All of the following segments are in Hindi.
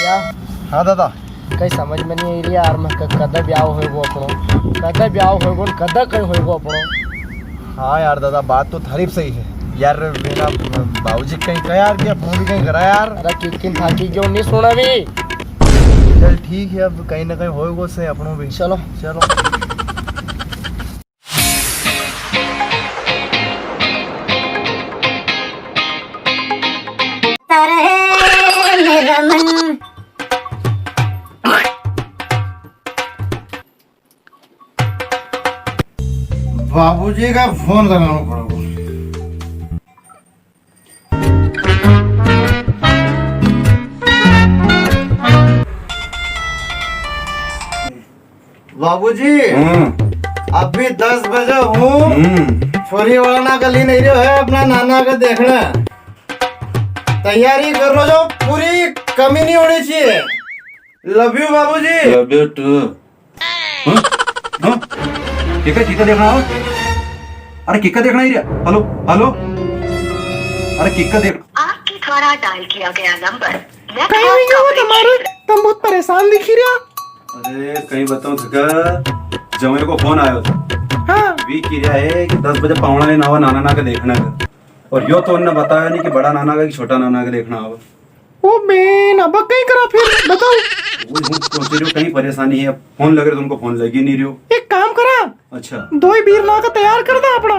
क्या? हाँ दादा कहीं समझ में नहीं आ रही यार। मैं कदा ब्याह होएगो अपनो, कदा ब्याह होएगो, कदा कहीं होएगो अपनो। हाँ यार दादा, बात तो थारी सही है यार। मेरा बाबूजी कहीं कहा यार कि अपनों भी कहीं करा यार। अरे किन थाकी क्यों नहीं सुना भी। चल ठीक है, अब कहीं ना कहीं होएगो से अपनों भी। चलो चलो। बाबूजी का फोन लगाना पड़ेगा। बाबूजी अभी 10 बजे हूँ। छोरी वाला का ली नहीं रहे है, अपना नाना का देखना। तैयारी कर लो, जो पूरी कमी नहीं होनी चाहिए। लव यू बाबूजी। Love you too. किका देखना हो? अरे किका देखना ही रहा। हेलो हेलो, अरे किका देख। आपके द्वारा डायल किया गया नंबर कहीं नहीं गया वो तुम्हारे। तुम बहुत परेशान दिख रही हो। अरे कहीं बताऊं थका, जमे को फोन आया था। हाँ वी किया है कि 10 बजे पावना लेना हुआ नाना ना का देखना का। और यो तो उन्होंने बताया नहीं कि बड़ा नाना का कि छोटा नाना का देखना हुआ। ओ बेन अब कहीं करा फिर बताओ। वो सोच रही हो कहीं परेशानी है, फोन लग रहा तुमको, फोन लग ही नहीं रही हो। एक काम करा, अच्छा दो ही बीर ना का तैयार कर दे अपना।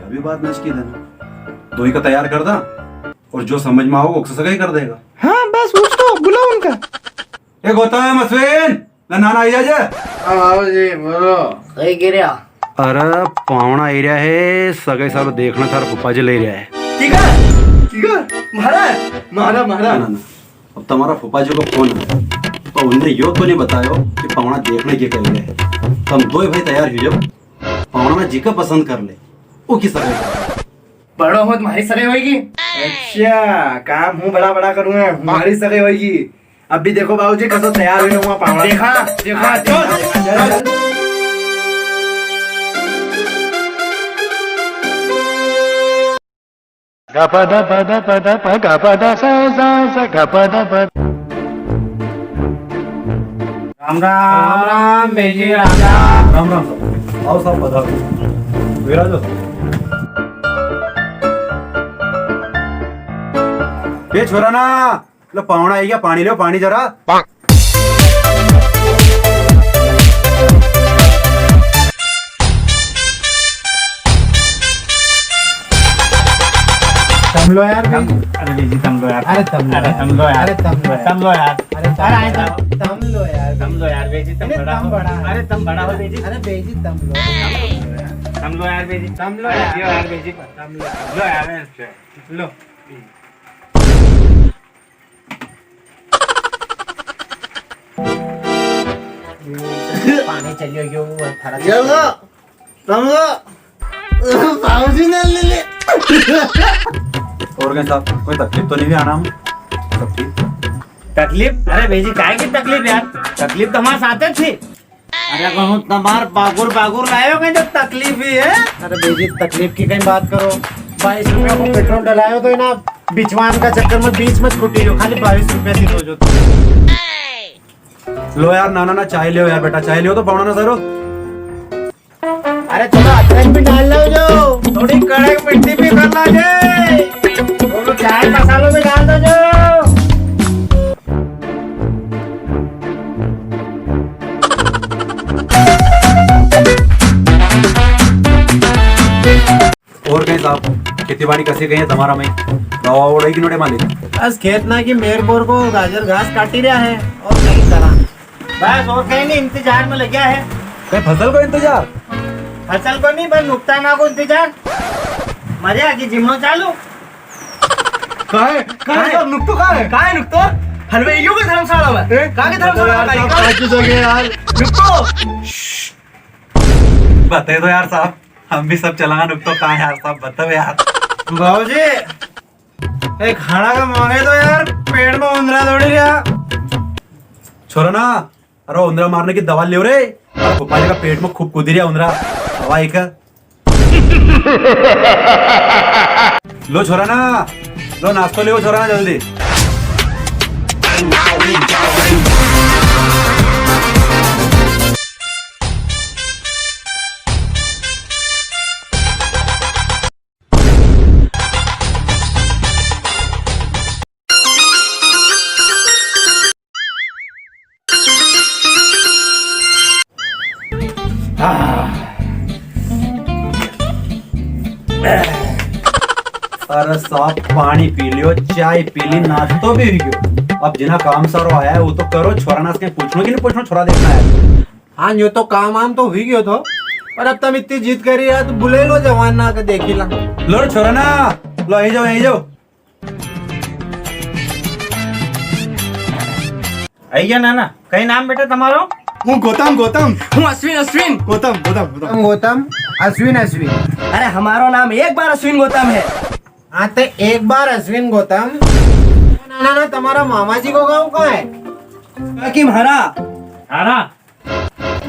अभी बात नच की देना, दो ही का तैयार कर दा और जो समझ में आओगे उससे सगाई कर देगा। हाँ बस पूछ तो बुलाओ उनका। एक होता है मसविन ना नाना आई जा। बाबूजी बोलो। कहीं गिरा। अरे पावना एरिया है, सगाई सारो देखना था, फुप्पा जी ले रहा है। ठीक है ठीक है, मारा मारा मारा। ना ना, अब तुम्हारा फुप्पा जी को फोन है तो उनने यो तो नहीं बतायो कि पावना देखने के कह रहे हैं। तुम दो भाई तैयार हो जाओ, पावना में जी का पसंद कर ले, वो की सगाई कर। बड़ो हो तुम्हारी सगाई होगी। अच्छा काम हूँ बड़ा बड़ा करूँगा, हमारी सगाई होगी। अभी देखो बाबूजी कैसे तैयार हुए हुआ पावना। देखा देखा चल। गपदा पदा पदा प गपदा सा सा सा गपदा पद। राम राम राम बेजी राम राम। राम राम साहब, आओ साहब पधारो, विराजो साहब। ये छोरा ना, लो पावना आई गया, पानी लो, पानी जरा। तम लो यार। अरे बेजी तम लो यार। अरे तम लो, अरे तम लो यार। अरे तम लो, तम लो यार। अरे तम लो यार। तम लो यार बेजी, तम बड़ा हो। अरे तम बड़ा हो बेजी। अरे बेजी तम लो। तम लो यार बेजी, तम लो यार। यार बेजी, तम लो। लो यार लो। पानी चलियो यो थरा। ये लो तम लो। बाबूजी ने ले ले। और क्या साहब, कोई तकलीफ तो नहीं भी आना हम? सब ठीक? तकलीफ? अरे बेजी काहे की तकलीफ यार, तकलीफ तो हमारे साथ थी। अरे कहूँ तमार बागुर बागुर लायो कहीं, तो तकलीफ ही है। अरे बेजी तकलीफ की कहीं बात करो। 22 रुपया को पेट्रोल डलायो तो ना बिचवान का चक्कर में बीच में छुट्टी हो, खाली 22 रुपया दिन हो जो। लो यार नाना ना चाय लियो यार बेटा, चाय लियो तो पावना ना जरो। अरे थोड़ा अदरक भी डाल लो, जो थोड़ी कड़क मिट्टी भी कर लो, जो चाय मसालों में डाल दो जो। और कहीं साहब, खेती बाड़ी कैसी गई है तुम्हारा में? दवा उड़ाई की नोटे मालिक? बस खेत ना की मेरपुर को गाजर घास काटी रहा है और कहीं तरह बस और कहीं नहीं, इंतजार में लगा है। कहीं फसल को इंतजार? फसल को नहीं, बस नुकसान को इंतजार। मजा आ गई, जिम्नो चालू। काहे नुकतो काहे नुकतो? हलवे यो के धर्मशाला में काहे धर्मशाला में काकी जगह यार नुकतो? बता दो यार साहब, हम भी सब चलाना नुकतो कहाँ यार साहब, बताओ यार। बाबूजी एक खाना का मांगे तो यार, पेड़ में उंदरा दौड़ी रहा। छोरा ना, अरे उंदरा मारने की दवा ले रे, फुप्पा जी का पेट में खूब कूदी रहा उंदरा, दवा एक। लो छोरा ना, लो नाश्तो ले छोरा ना जल्दी। अरे साहब पानी पी लियो, चाय पी ली, नाश्तो भी हो गयो। अब जिना काम सारो आया है वो तो करो, छोरा ना के पूछनो कि नहीं पूछनो, छोरा देखना है। हाँ यो तो काम आम तो हुई गयो तो, पर अब तुम इतनी जीत करी है तो बुले लो जवान ना के देखी ला। लो छोरा ना, लो यही जाओ, यही जाओ। आइया नाना, कई नाम बेटा तुम्हारो? હું ગૌતમ ગૌતમ હું અશ્વિન અશ્વિन ગૌતમ ગૌતમ ગૌતમ गौतम अश्विन अश्विन। अरे हमारो नाम एक बार अश्विन गौतम है। हाँ तो एक बार अश्विन गौतम। ना ना तुम्हारा मामा जी को गाँव कहाँ है? कि हरा हारा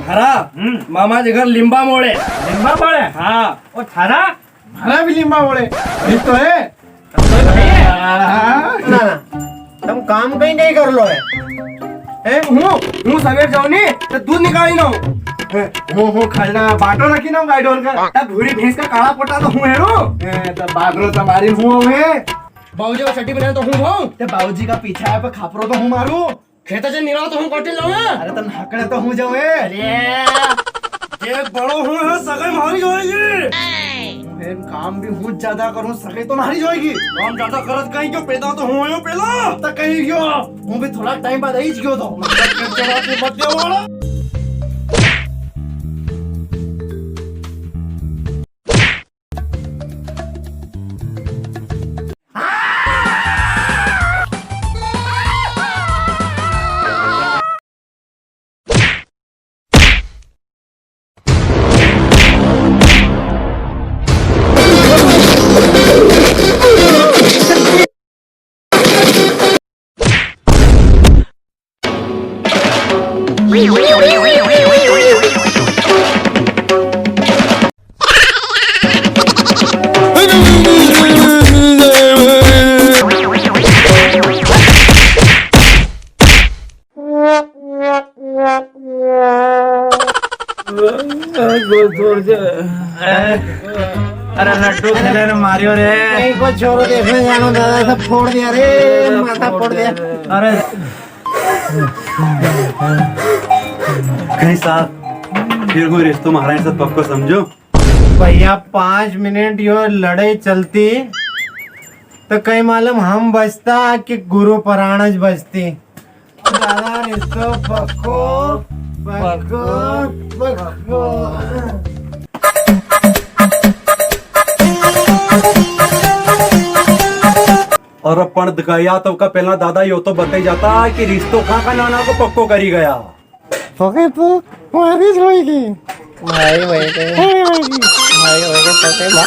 हरा मामा जी घर लिम्बा मोड़े। लिम्बा पड़े। हाँ और थारा મારા બી લીંબા વળે એ તો હે ना ना तुम काम कहीं नहीं कर लो है। હું સવેર જાઉં ની તો दूध निकाली नो હું ખાડા બાટો રાખી નામ ગાઈડોર કા ता भूरी भैंस का काला पोटा तो हूँ हेरो। તો બાદરો તમારી હું હવે बाबूजी का छठी बनाया तो हूँ भाऊ। તે બાઉજી કા પીછા આયા પર ખાપરો તો હું मारू खेता से निराव तो हूँ कोटे लाऊं। અરે તને હાકડે તો હું જાઉં એ अरे एक बड़ो हूँ है सगाई मारी जाएगी। फिर काम भी बहुत ज्यादा करूं सके तो मारी जाएगी काम ज्यादा करत कहीं क्यों पैदा तो हूँ यो पहला। तो कहीं गयो હું भी थोड़ा टाइम बाद आई गयो तो मत दे वाला अरे लड्डू खेले मारियो रे। कहीं को छोरो देखने जानो दादा सब फोड़ दिया रे, माथा फोड़ दिया। अरे कहीं साहब फिर कोई रिश्तों महाराज साथ पक्को समझो। भैया 5 मिनट यो लड़ाई चलती तो कहीं मालूम हम बचता कि गुरु पराणज बचती। दादा रिश्तो पक्को पक्को पक्को। और पण गया तो का पहला दादा यो तो बताई जाता कि रिश्तों का नाना को पक्को करी गया। पके तो मारी जाएगी। भाई भाई भाई भाई